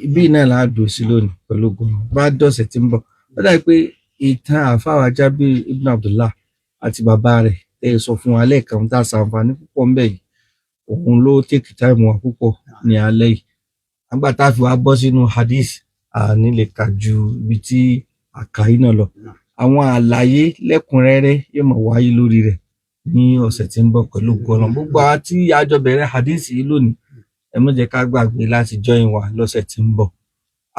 ibi náà la dùn sí lónìí pẹ̀lú gbọmọ bá dọ̀sẹ̀ tí ń bọ̀ ó dàbí pé ìtàn àfáwà Jábìr ibn Abdullah àti bàbá rẹ̀ ẹ sọ fún wa lẹ́ẹ̀kan tá a ṣàǹfààní púpọ̀ ń bẹ yìí òun ló tèkì táìmù wa púpọ̀ ní alẹ́ yìí àgbà tá a fi wá bọ́ sínú hadith àní lè kà ju ibi tí àkàyí náà lọ àwọn àlàyé lẹ́kùnrẹ́rẹ́ yóò máa wáyé lórí rẹ̀ ní ọ̀sẹ̀ tí ń bọ̀ pẹ̀lú gbọ́nà gbogbo àwọn tí a jọ bẹ̀rẹ̀ hadith yìí lónìí ẹ má jẹ́ ká gbàgbé láti join wa lọ́sẹ̀ tí ń bọ̀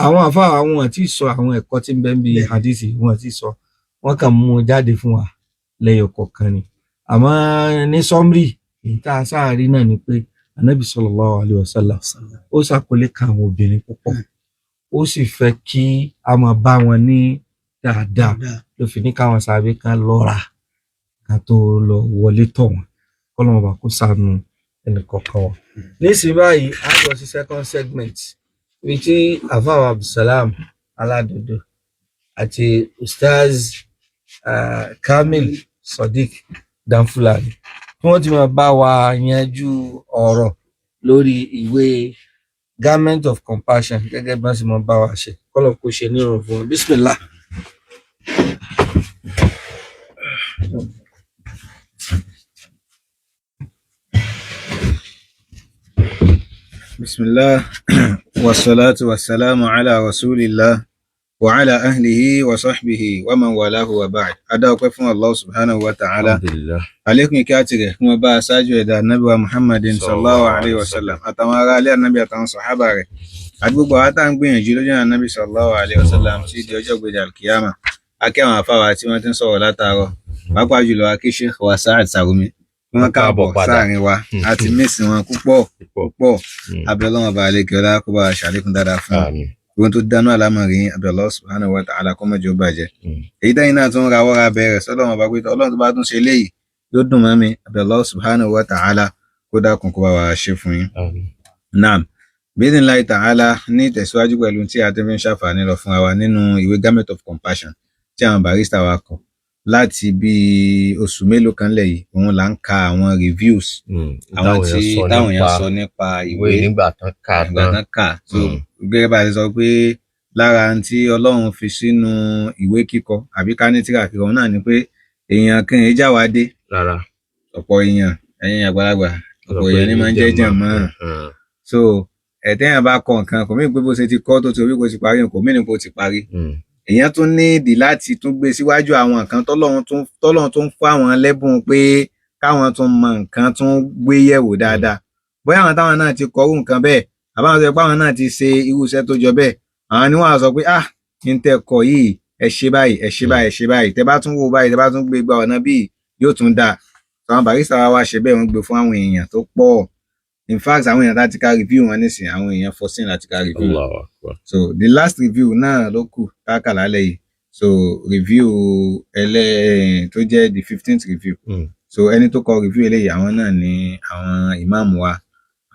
àwọn àfáà àwọn àti sọ àwọn ẹ̀kọ́ tí ń bẹ níbi hadith yìí wọ́n ti sọ wọ́n kàn mú un jáde fún wa lẹ́yọ kọ̀ọ̀kan ni àmọ́ ní sọmrí èyí tá a sáàrí náà ni pé Ànábì sallallahu alaihi wasallam ó ṣàkólé kan àwọn obìnrin púpọ̀ ó sì fẹ́ kí a máa bá wọn ní dáadáa ló fi ní káwọn sàbẹ kan lọ́ra ká tó lọ wọlé tọ̀ wọ́n kọ́lọ́mọ bá kó sànù ẹnì kọ̀ọ̀kan wọn. nísìnyí báyìí a lọ sí second segment ibi tí àfáà Abdulsalam Aládòdó àti Ustaz Kamil Sodiq Danfulani tí wọ́n ti máa bá wa yanjú ọ̀rọ̀ lórí ìwé Garment of Compassion gẹ́gẹ́ bí wọ́n sì máa bá wa ṣe kọ́lọ̀ kó ṣe ní ìrọ̀rùn fún wọn. Bismillah. Bismillah wassalatu wassalamu ala rasulillah wa ala ahlihi wa sahbihi wa man walahu wa ba'd. Adá ọpẹ́ fún Allah subhanahu wa ta'ala. Alhamdulillah. Alékún kí á ti rẹ̀ fún ọba aṣáájú ẹ̀dá Ànábì wa Muhammadin sallallahu alaihi wasallam àtàwọn ará alẹ́ Ànábì àtàwọn sàhábà rẹ̀ àti gbogbo àwọn tá ń gbìyànjú lójú Ànábì sallallahu alaihi wasallam tí di ọjọ́ gbèdé alkiyama. Akẹ́ àwọn afáwà tí wọ́n ti ń sọ̀rọ̀ látàárọ̀ pàápàá jùlọ akí Sheikh wa Sa'ad Sarumi wọ́n káàbọ̀ sáàrin wa àti mísìn wọn púpọ̀ abẹ́lọ́wọ̀n bá alẹ́ kí ọlá kó bá ṣàlékún dáadáa fún ohun tó dánú àlámọ̀rí Allah subhanahu wa ta'ala kó mọ́jọ bàjẹ́ èyí tẹ́yìn náà tún ra wọ́ra bẹ̀rẹ̀ sọ́lọ́wọ́n bá pé ọlọ́run tó bá tún ṣe léyìí yóò dùn mọ́ mi Allah subhanahu wa ta'ala kó dákun kó bá wa ṣe fún yín. Naam bi'idhnillahi ta'ala ní ìtẹ̀síwájú pẹ̀lú tí a ti fi ń ṣàǹfààní lọ fún wa nínú ìwé Garment of Compassion tí àwọn barista wa kọ láti bí oṣù mélòó kan lẹ́yìn òun là ń ka àwọn reviews àwọn tí táwọn èèyàn sọ nípa ìwé nígbà tán kà so gẹ́gẹ́ bá a ti sọ pé lára tí Ọlọ́run fi sínú ìwé kíkọ àbí ká ní tírà kíkọ náà ni pé èèyàn kan èèyàn já wa dé rárá ọ̀pọ̀ èèyàn ẹ̀yin àgbàlagbà ọ̀pọ̀ èèyàn ní máa ń jẹ́ jàmọ́ so ẹ̀tẹ́yàn bá kọ nǹkan kò mí pé bó ṣe ti kọ́ tó ti orí kò ti parí kò mí ní kò ti parí èèyàn tún ní ìdí láti tún gbé síwájú àwọn nǹkan tọ́lọ́run tún fún àwọn lẹ́bùn pé káwọn tún mọ nǹkan tún gbé yẹ̀wò dáadáa bóyá àwọn táwọn náà ti kọrú nǹkan bẹ́ẹ̀ àbáwọn sọ pé àwọn náà ti ṣe irú iṣẹ́ tó jọ bẹ́ẹ̀ àwọn ni wọ́n á sọ pé n tẹ́ kọ yìí ẹ ṣe báyìí ẹ ṣe báyìí ẹ ṣe báyìí tẹ́ bá tún wò báyìí tẹ́ bá tún gbé gba ọ̀nà bíi yóò tún dáa àwọn barista wa ṣe bẹ́ẹ̀ wọ́n gbé fún àwọn èèyàn tó pọ̀ in fact àwọn èèyàn láti ká review wọn nísìnyí àwọn èèyàn forcing láti ká review so the last review náà ló kù káàkà lálẹ́ yìí so review tó jẹ́ the 15th review so ẹni tó kọ review eléyìí àwọn náà ni àwọn imam wa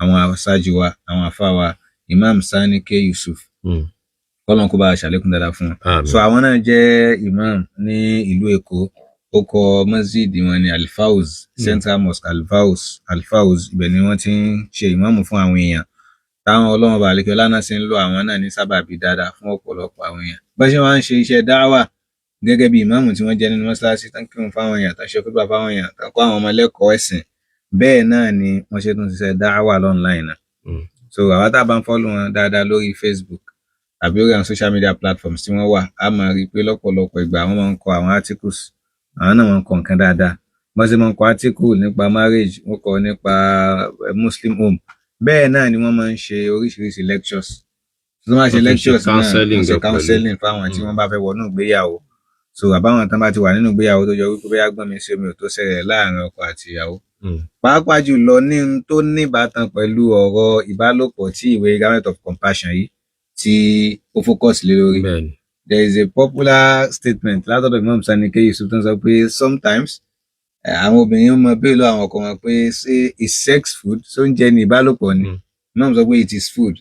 àwọn aṣáájú wa àwọn àfáà wa Imam Sani K. Yusuf kọ́lọ́n kó bá a ṣàlékún dáadáa fún wọn so àwọn náà jẹ́ imam ní ìlú Èkó ó kọ masjid wọn ní Alfauz Central Mosque Alfauz ibẹ̀ ni wọ́n ti ń ṣe ìmáàmù fún àwọn èèyàn táwọn Ọlọ́run bá àlékè ọlá náà sì ń lo àwọn náà ní sábàbí dáadáa fún ọ̀pọ̀lọpọ̀ àwọn èèyàn bá ṣe wọ́n ń ṣe iṣẹ́ dáwà gẹ́gẹ́ bí ìmáàmù tí wọ́n jẹ́ nínú mọ́ṣáláṣí tán kírun fáwọn èèyàn tán ṣe fúdùbà fáwọn èèyàn tán kọ́ àwọn ọmọ lẹ́kọ̀ọ́ ẹ̀sìn bẹ́ẹ̀ náà ni wọ́n ṣe tún ṣiṣẹ́ dáwà online náà. So àwa tá a bá ń fọ́lù wọn dáadáa lórí Facebook àbí orí àwọn social media platforms tí wọ́n wà á máa rí i pé lọ́pọ̀lọpọ̀ ìgbà wọ́n máa ń kọ àwọn articles àwọn náà máa ń kọ nǹkan dáadáa wọ́n sì máa ń kọ article nípa marriage wọ́n kọ nípa Muslim home bẹ́ẹ̀ náà ni wọ́n máa ń ṣe oríṣiríṣi lectures tó máa ṣe lectures náà wọ́n ṣe counseling fáwọn tí wọ́n bá fẹ́ wọnú ìgbéyàwó so àbáwọn tán bá ti wà nínú ìgbéyàwó tó jọ wípé bóyá gbọ́n mi sí omi ò tó ṣẹlẹ̀ láàrin ọkọ àti ìyàwó pàápàá jùlọ ní tó níbàtàn pẹ̀lú ọ̀rọ̀ ìbálòpọ̀ tí ìwé Garment of Compassion yìí tí ó focus lé lórí. There is a popular statement látọ̀dọ̀ Imam Sani K. Yusuf tó ń sọ pé sometimes àwọn obìnrin mọ bẹ́ẹ̀ lọ àwọn ọkọ wọn pé ṣé is sex food so ń jẹ ní ìbálòpọ̀ ni Imam sọ pé it is food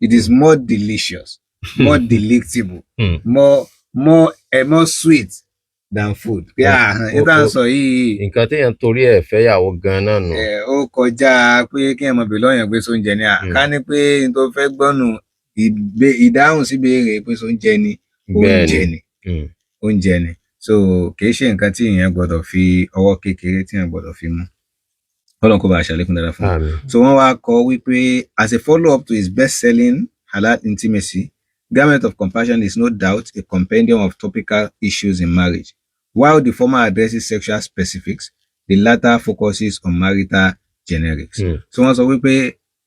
it is more delicious more delectable more sweet than food. Ìtàn sọ yìí nǹkan téèyàn torí ẹ̀ fẹ́yàwó gan náà nù. Ó kọjá pé kí ẹ mọ bèèrè lọ́yàn pé sóúnjẹ ni ká ní pé n tó fẹ́ gbọ́nù ìdáhùn sí béèrè pé sóúnjẹ ni oúnjẹ ni so kìí ṣe nǹkan tí èèyàn gbọ́dọ̀ fi ọwọ́ kékeré tí èèyàn gbọ́dọ̀ fi mú Ọlọ́run kó bá aṣàlékún dáadáa fún un. So wọ́n wá kọ wípé as a follow up to his best selling Halal Intimacy, Garment of Compassion is no doubt a compendium of topical issues in marriage. While the former addresses sexual specifics, the latter focuses on marital generics. So wọ́n sọ wípé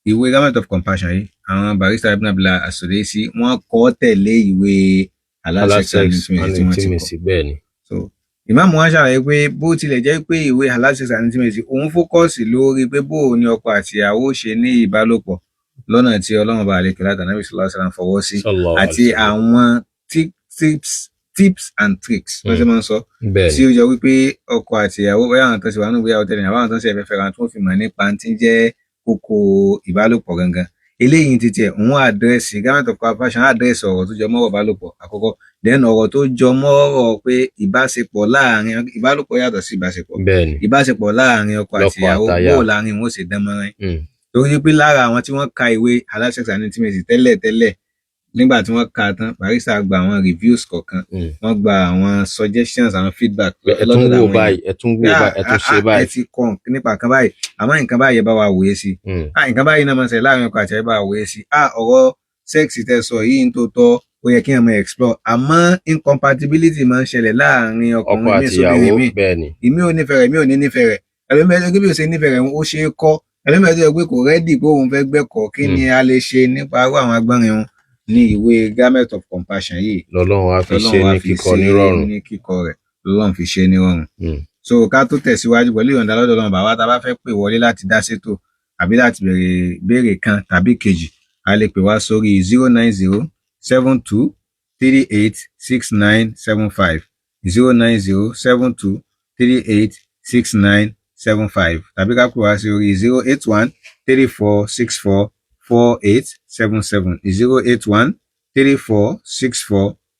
ìwé Garment of Compassion yìí àwọn Barrister Ibn Abdullah As-Sudaisi wọ́n kọ tẹ̀lé ìwé Halal Sex and Intimacy bẹ́ẹ̀ ni. So ìmáàmù wọn ṣàlàyé pé bó tilẹ̀ jẹ́ pé ìwé Halal Sex and Intimacy òun fókọ̀sì lórí pé bó ni ọkọ àti ìyàwó ṣe ní ìbálòpọ̀ lọ́nà tí Ọlọ́run bá àlekè láti Ànábì sallallahu alaihi wasallam fọwọ́ sí àti àwọn tips and tricks wọ́n ṣe máa ń sọ tí ó jọ wípé ọkọ àti ìyàwó bóyá àwọn tó ṣe wà nínú ìgbéyàwó tẹ́lẹ̀ àbáwọn tó ṣe ẹ̀fẹ́ fẹ́ra tó fi mọ̀ nípa tí ń jẹ́ kókó ìbálòpọ̀ gangan eléyìí ti tiẹ̀ òun àdírẹ́sì Garment of Compassion àdírẹ́sì ọ̀rọ̀ tó jọ mọ́ ìbálòpọ̀ àkọ́kọ́ then ọ̀rọ̀ tó jọ mọ́ ọ̀rọ̀ pé ìbáṣepọ̀ láàrin ìbálòpọ̀ yàtọ̀ sí ìbáṣepọ̀ láàrin ọkọ àti ìyàwó bó láàrin wọn ó ṣe dán mọ́rán torí pé lára àwọn tí wọ́n ka ìwé Halal Sex and Intimacy tẹ́lẹ̀ nígbà tí wọ́n ka tán Barrister gba àwọn reviews kọ̀ọ̀kan wọ́n gba àwọn suggestions àwọn feedback ẹtún wò báyìí ẹtún ṣe báyìí ẹ ti kọ nípa kan báyìí àmọ́ nǹkan báyìí ẹ bá wa wòye sí nǹkan báyìí náà máa ń ṣẹlẹ̀ láàrin ọkọ àti ẹ bá wa wòye sí ọ̀rọ̀ sex tẹ́ sọ yìí ń tó tọ́ ó yẹ kí ẹ máa explore àmọ́ incompatibility máa ń ṣẹlẹ̀ láàrin ọkùnrin mi sóbìnrin mi ìmí ò nífẹ̀ẹ́ rẹ̀ mi ò ní nífẹ̀ẹ́ rẹ̀ ẹlòmíràn bí ó ṣe nífẹ̀ẹ́ rẹ̀ ó ṣe é kọ́ ẹlòmíràn tó yẹ pé kò rẹ́dì pé òun fẹ́ gbẹ́kọ̀ọ́ kí ni a lè ṣe nípa irú àwọn agbọ́nrin wọn ní ìwé Garment of Compassion yìí lọ́lọ́run á fi ṣe ní kíkọ nírọ̀rùn ní kíkọ rẹ̀ lọ́lọ́run fi ṣe nírọ̀rùn. So ká tó tẹ̀síwájú pẹ̀lú ìyọ̀ǹda lọ́dọ̀ Ọlọ́run bàbá tá a bá fẹ́ pè wọlé láti dá sétò àbí láti béèrè kan tàbí kejì a lè pè wá sórí 09072386975 09072386975 tàbí ká pè wá sórí 08134644877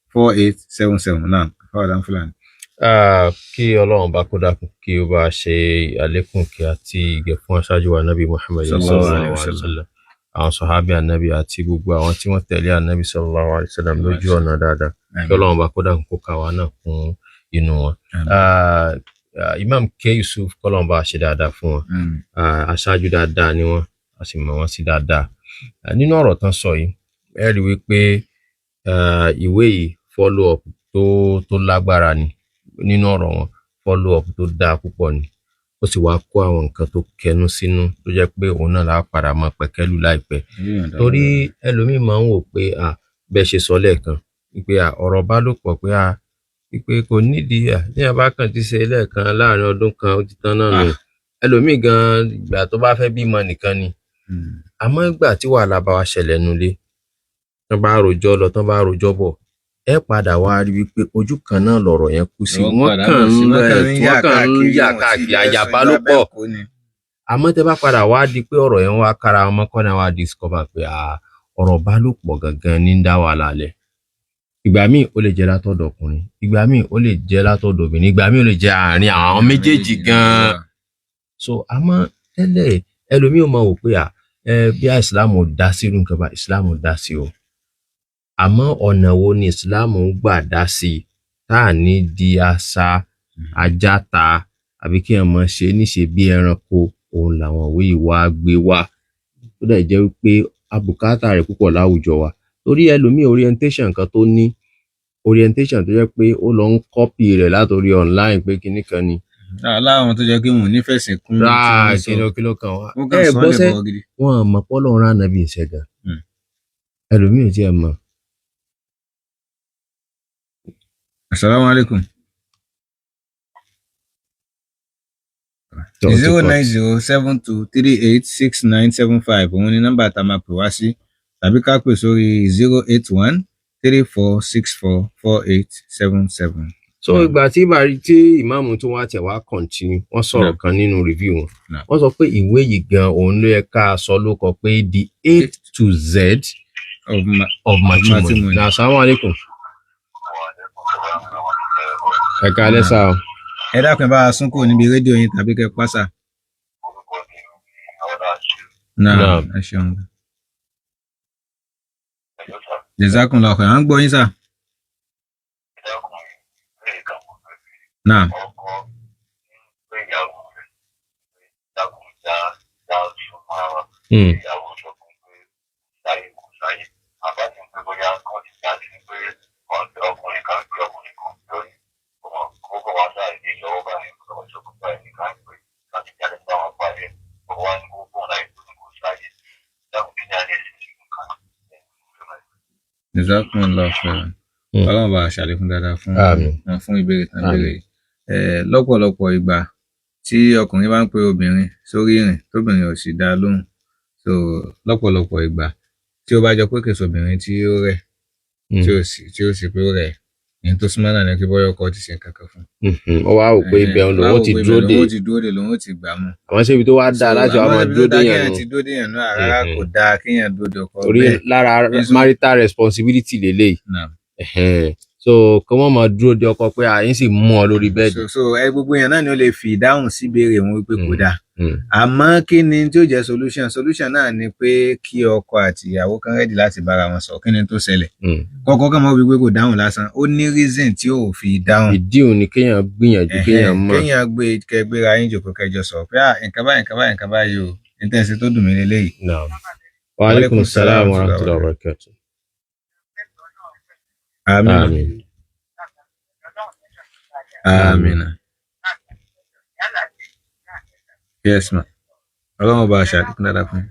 08134644877 náà fáwọn Fúlàní. Kí Ọlọ́run bá kó dákun kí ó bá ṣe àlékún kí àti ìgẹ̀ fún aṣáájú wa Nábì Muhammad sallallahu alaihi wasallam àwọn sọ̀hábí ànábì àti gbogbo àwọn tí wọ́n tẹ̀lé ànábì sallallahu alaihi wasallam lójú ọ̀nà dáadáa kí Ọlọ́run bá kó dákun kó kà wá náà kún inú wọn. Imam K. Yusuf kọ́lọ́run bá ṣe dáadáa fún wọn aṣáájú dáadáa ni wọ́n a sì mọ̀ wọ́n sí dáadáa. Nínú ọ̀rọ̀ tán sọ yìí ẹ rí wípé ìwé yìí follow up tó lágbára ni nínú ọ̀rọ̀ wọn follow up tó dáa púpọ̀ ni ó sì wá kó àwọn nǹkan tó kẹnu sínú tó jẹ́ pé òun náà láà padà mọ́ pẹ̀kẹ́lù láìpẹ́ torí ẹlòmíì máa ń wò pé bẹ́ẹ̀ ṣe sọ lẹ́ẹ̀kan wípé ọ̀rọ̀ bá lò pọ̀ pé wípé kò nídìí ní abákan ti ṣe lẹ́ẹ̀kan láàrin ọdún kan ó ti tán náà nù ẹlòmíì gan ìgbà tó bá fẹ́ bímọ nìkan ni àmọ́ ìgbà tí wàhálà bá wa ṣẹlẹ̀ nulẹ̀ tán bá rojọ́ lọ tán bá rojọ́ bọ̀ ẹ padà wá rí wípé ojú kan náà lọ̀rọ̀ yẹn kú sí wọ́n kàn ń yà káàkiri àyàbá ló pọ̀ àmọ́ tẹ́ bá padà wá di pé ọ̀rọ̀ yẹn wá kára ọmọ kọ́nà wá discover pé ọ̀rọ̀ bá ló pọ̀ gangan ní dá wàhálà lẹ̀ ìgbà míì ó lè jẹ́ látọ̀dọ̀ ọkùnrin ìgbà míì ó lè jẹ́ látọ̀dọ̀ obìnrin ìgbà míì ó lè jẹ́ àárín àwọn méjèèjì gan-an so àmọ́ tẹ́lẹ̀ ẹlòmíì ò mọ̀ wò pé bí ìsìlámù dá sí irú nǹkan bá ìsìlámù dá sí o àmọ́ ọ̀nà wo ni ìsìláàmù gbà dá sí tá à ní di àṣà ajáta àbí kí wọn máa ṣe níṣe bí ẹranko, òun làwọn ìwé yìí wá gbé wá. Ó dẹ̀ jẹ́ wípé abùkátà rẹ̀ púpọ̀ láwùjọ wa, torí ẹlòmíì orientation kan tó ní orientation tó jẹ́ pé ó lọ ń kọ́pì rẹ̀ látòrí online pé kinní kan ni. Láwọn tó jẹ́ pé wọn ò nífẹ̀ẹ́ sìn kún kìlọ̀ kan wá. Gbọ́sẹ̀ wọn mọ̀ pọ́lọ́ rán ànábì ìṣẹ̀gàn. Ẹlòmíì ò tiẹ̀ mọ̀. Assalamu alaikum. 09072386975 òun ni nọ́mbà tá a máa pè wá sí, tàbí ká pè sórí 08134644877. So ìgbà tí ìmáàmù tó wá tẹ̀ wá continue, wọ́n sọ̀rọ̀ kan nínú review wọn. Wọ́n sọ pé ìwé yìí gan òun ló yẹ ká sọ ló kọ pé the A to Z of matrimony. Na assalamu alaikum. Ẹ káalẹ́ sà o. Ẹ dákun bá a sún kúrò níbi rédíò yín tàbí kẹ́ pásà. Náà ẹ ṣeun. Jazakumullahu khairan, à ń gbọ́ yín sà. Náà. Jazakumullahu khairan. Ọlọ́run bá a ṣàlékún dáadáa fún ìbéèrè tán béèrè. Lọ́pọ̀lọpọ̀ ìgbà tí ọkùnrin bá ń pe obìnrin sórí ìrìn tóbìnrin ò sì dá lóhùn, so lọ́pọ̀lọpọ̀ ìgbà tí ó bá jọ pé kèsì obìnrin tí ó rẹ̀ tí ó sì pé ó rẹ̀, ní tó súnmọ́ náà ni kí bọ́yọ̀ ọkọ ti ṣe nǹkan kan fún. Ó wá wò pé ibẹ̀ lòun ti dúró dé lòun ó ti gbà mú. Àwọn ṣébi tó wá dáa láti wá máa dúró dé yẹn nù. ti dúró dé yẹn nù, àrà kò dáa kéèyàn dúró dé ọkọ bẹ́ẹ̀. Orí lára marital responsibility lélẹ́yìí. So kí wọ́n máa dúró de ọkọ pé àyín sì mú ọ lórí bẹ́ẹ̀dì. So gbogbo yẹn náà ni ó lè fi ìdáhùn sí ìbéèrè wọn wípé kò dáa. Àmọ́ kí ni tí ó jẹ́ solution náà ni pé kí ọkọ àti ìyàwó kan rẹ́dì láti bára wọn sọ kí ni tó ṣẹlẹ̀. Kọ́kọ́ kàn mọ́ wípé kò dáhùn lásán, ó ní reason tí ò fi dáhùn. Ìdí òun ni kéèyàn gbìyànjú kéèyàn mọ̀. Kéèyàn gbéra yín jòkó kẹjọ sọ pé nǹkan báyìí o, intense tó dùn mí lélẹ́yìí. Wa alaikum salaam wa rahmatullahi wa barakatuh. Àmín. Àmín. Yes ma. Ọlọ́run bá a ṣàlékún dáadáa fún yín.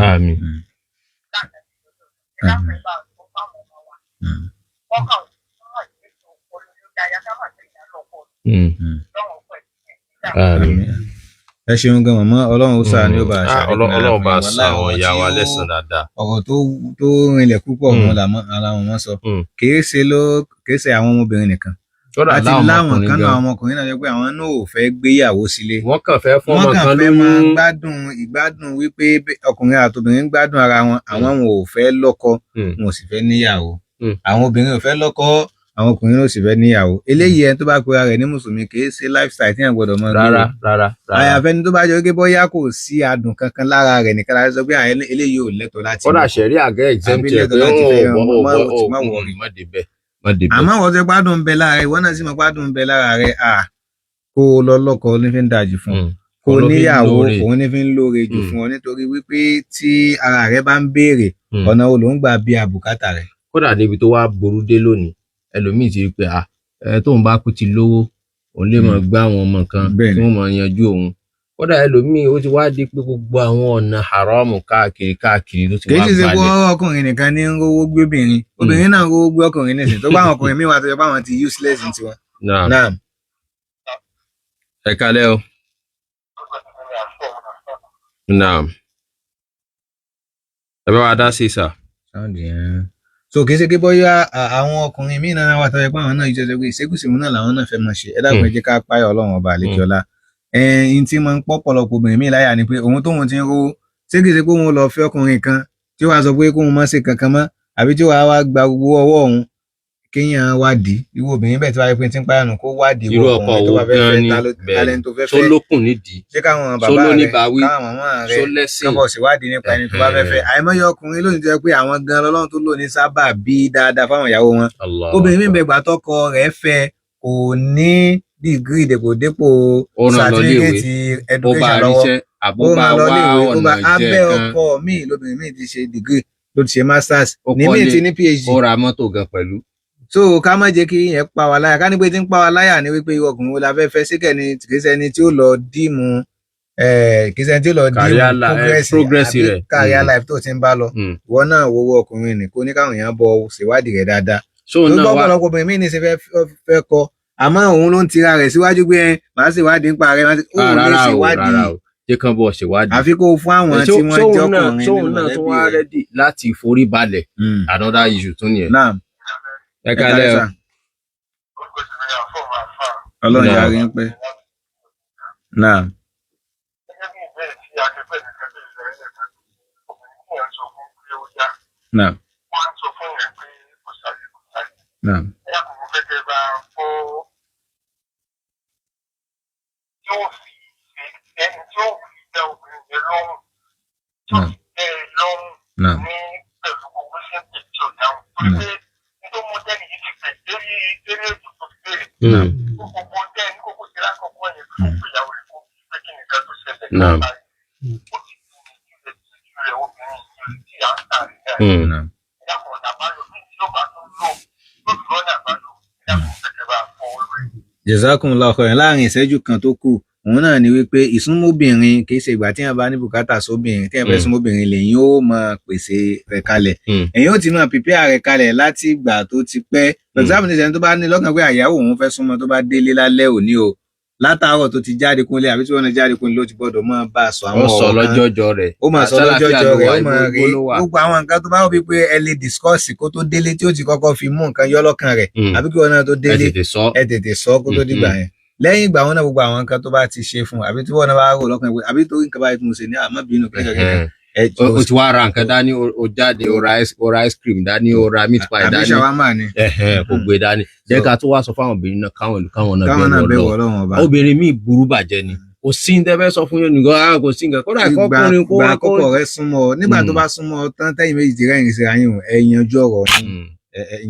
Àmín. Ẹ ṣeun gan mọ̀mọ́, Ọlọ́run ó sáà ní ó bá a ṣàlékún. Ọlọ́run bá a sá àwọn ìyá wa lẹ́san dáadáa. Ọ̀rọ̀ tó rinlẹ̀ púpọ̀ wọn làwọn wọn sọ. Kìí ṣe àwọn ọmọbìnrin nìkan. Àti láwọn kan náà àwọn ọmọkùnrin náà jẹ́ pé àwọn náà ò fẹ́ gbéyàwó sílé. Wọ́n kàn fẹ́ fún ọmọ kan ló máa gbádùn ìgbádùn wípé ọkùnrin àtobìnrin gbádùn ara wọn, àwọn ò fẹ́ lọ́kọ, wọn ò sì fẹ́ níyàwó. Àwọn obìnrin ò fẹ́ lọ́kọ, àwọn ọkùnrin náà ò sì fẹ́ níyàwó. Eléyìí ẹni tó bá pera rẹ̀ ní mùsùlùmí kì í ṣe lifestyle tí yẹn gbọ́dọ̀ mọ. Rárá. Àyàfẹ́ni tó bá jẹ́ pé bóyá kò sí adùn kankan lára rẹ̀ nìkan láti sọ pé eléyìí ò lẹ́tọ̀ọ́ láti. Kódà ṣẹ̀rí àgẹ́ exempt ẹ̀ pé má débẹ̀. Àmọ́ wọ́n ti gbádùn ń bẹ lára rẹ̀, ìwọ náà sì mọ̀ gbádùn ń bẹ lára rẹ̀, kó o lọ lọ́kọ ní fi ń dájú fún un, kó o níyàwó òun ní fi ń lóore jù fún ọ, nítorí wípé tí ara rẹ̀ bá ń béèrè ọ̀nà wo ló ń gbà bí àbùkátà rẹ̀. Kódà níbi tó wá ború dé lónìí, ẹlòmíì ti rí pé tóun bá kú ti lówó, òun lè máa gbá àwọn ọmọ kan tí wọ́n máa yanjú òun. Kódà ẹlòmíì ó ti wá di pé gbogbo àwọn ọ̀nà haramu káàkiri ló ti wá gbalẹ̀. Kì í ṣe pé ọkùnrin nìkan ní ń rówó gbé obìnrin, obìnrin náà ń rówó gbé ọkùnrin nísìnyí, tó bá àwọn ọkùnrin míì wá tó yẹ pé àwọn ti useless ní tiwọn. Naam. Ẹ kálẹ́ o. Naam. Ẹ bá wa dá sí sà. Sáùndì yẹn so kì í ṣe pé bóyá àwọn ọkùnrin míì náà wà tó yẹ pé àwọn náà yìí ṣe pé ìṣekúṣe náà làwọn náà fẹ́ máa ṣe ẹ dákun ẹ jẹ́ ká páyà Ọlọ́run ọba àlekíọlá ẹ̀yin tí máa ń pọ̀pọ̀lọpọ̀ obìnrin míì láyà ni pé òun tóun ti ń ro ṣé kì í ṣe pé òun lọ fẹ́ ọkùnrin kan tí wàá sọ pé kóun má ṣe kankan mọ́ àbí tí wàá wá gba gbogbo ọwọ́ òun kéèyàn wádìí irú obìnrin bẹ́ẹ̀ tí wàá pé tí ń páyà nù kó wádìí irú ọkọ wo gan ni bẹ́ẹ̀ tó lókùn nídìí ṣé káwọn bàbá rẹ káwọn màmá rẹ kọ́bọ̀ ṣèwádìí nípa ẹni tó bá fẹ́ fẹ́ àìmọye ọkùnrin lónìí tó yẹ pé àwọn gan lọ́lọ́run tó lò ní sábà bí dáadáa fáwọn ìyàwó wọn obìnrin míì bẹ gbà tọkọ rẹ̀ fẹ́ kò ní dìgírì dèpòdépò sàtífíkẹ́tì education lọ́wọ́ ó ràn lọ léèwé tó bá abẹ́ ọkọ míì lóbìnrin míì ti ṣe dìgírì ló ti ṣe masters ní míì ti ní phd ó ra mọ́tò gan pẹ̀lú. so ká má jẹ́ kí yẹn pa wá láyà ká ní pé tí ń pa wá láyà ni wípé ọkùnrin wo la fẹ́ fẹ́ síkẹ̀ ni kìrìsẹ́ni tí ó lọ dìímù kìrìsẹ́ni tí ó lọ dìímù progress rẹ̀ career life tó ti ń bá lọ ìwọ náà wo ọkùnrin ní kó ní káwọn èèyàn bọ ṣèwádìí rẹ̀ dáadáa tó gbọ́ ọ̀pọ̀lọpọ̀ obìnrin míì ní ṣe fẹ́ kọ àmọ́ òun ló ń tira rẹ̀ síwájú pé màá ṣèwádìí nípa rẹ̀ ó lè ṣèwádìí jẹ́ kán bọ̀ ṣèwádìí. àfi kó fún àwọn tí wọ́n jẹ́ ọkùnrin nínú sóun náà tó wá rẹ́dì láti forí balẹ̀ another issue tún nìyẹn. náà ẹ kálẹ́ o. ọlọ́run yàrá ń pẹ́. náà. náà. náà. Jazakumullahu khairan láàrin ìṣẹ́jú kan tó kù òun náà ni wípé ìsúnmọ́bìnrin kì í ṣe ìgbà tí wọn bá ní bùkátà sóbìnrin tí wọn fẹ́ súnmọ́bìnrin lẹ́yìn ó máa pèsè rẹ̀ kalẹ̀ ẹ̀yin ó ti máa pìpíà rẹ̀ kalẹ̀ láti ìgbà tó ti pẹ́ for example ní ìṣẹ́ni tó bá ní lọ́kàn pé àyàwó òun fẹ́ súnmọ́ tó bá délé lálẹ́ òní o látàárọ̀ tó ti jáde kúnlé àbí tí wọ́n ní jáde kúnlé ló ti gbọ́dọ̀ máa bá a sọ àwọn ọ̀rọ̀ kan ó máa sọ lọ́jọ́jọ́ rẹ̀ ó máa rí gbogbo àwọn nǹkan tó bá wọ́n bí pé ẹ lè discuss kó tó délé tí ó ti kọ́kọ́ fi mú nǹkan yọ́ lọ́kàn rẹ̀ àbí kí wọ́n náà tó délé ẹ tètè sọ kó tó dìgbà yẹn lẹ́yìn ìgbà wọn náà gbogbo àwọn nǹkan tó bá ti ṣe fún àbí tí wọ́n náà bá rò lọ́kàn pé àbí torí nǹkan báyìí tí mo ṣe ní àmọ́ bínú kẹ́kẹ́ o ti wá ra nǹkan dání o jáde o ra ice cream dání o ra meat pie dání àbí ṣàwámà ni kò gbé dání jẹ́ ká tó wá sọ fáwọn obìnrin náà káwọn náà bẹ̀rù Ọlọ́run ọba obìnrin míì burú bàjẹ́ ni kò sí ní tẹ́fẹ́ sọ fún yín nìkan kò sí nǹkan kódà kọkùnrin kó gba àkókò rẹ súnmọ́ nígbà tó bá súnmọ́ tán tẹ́yìn méjì ti rẹ́rìn sí ayé ẹ yanjú ọ̀rọ̀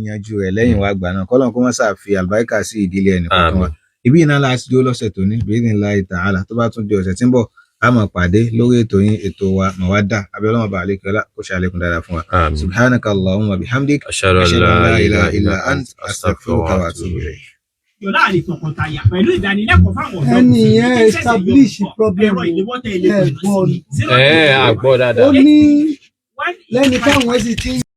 yanjú rẹ̀ lẹ́yìn wá gbà náà kọ́lọ́n kó má ṣàfi àlùbáríkà sí ìdílé ẹnì kọ̀ọ̀kan wa ibi iná láti dúró lọ́sẹ̀ tó ní bi'idhnillahi ta'ala tó bá tún di ọ̀sẹ̀ tí ń bọ̀ a máa pàdé lórí ètò yín ètò wa Mawadda abiyọlọmọ bá àlékọlá kó ṣe àlékún dáadáa fún wa subhanaka allahumma bihamdik ashhadu an la ilaha illa ant astaghfiruka wa atubu ilayk. láàrin tọkọtaya pẹ̀lú ìdánilẹ́kọ̀ọ́ fáwọn ọ̀dọ́ ẹni yẹn establish problem àgbọ̀ dáadáa ó ní lẹ́ni táwọn sì ti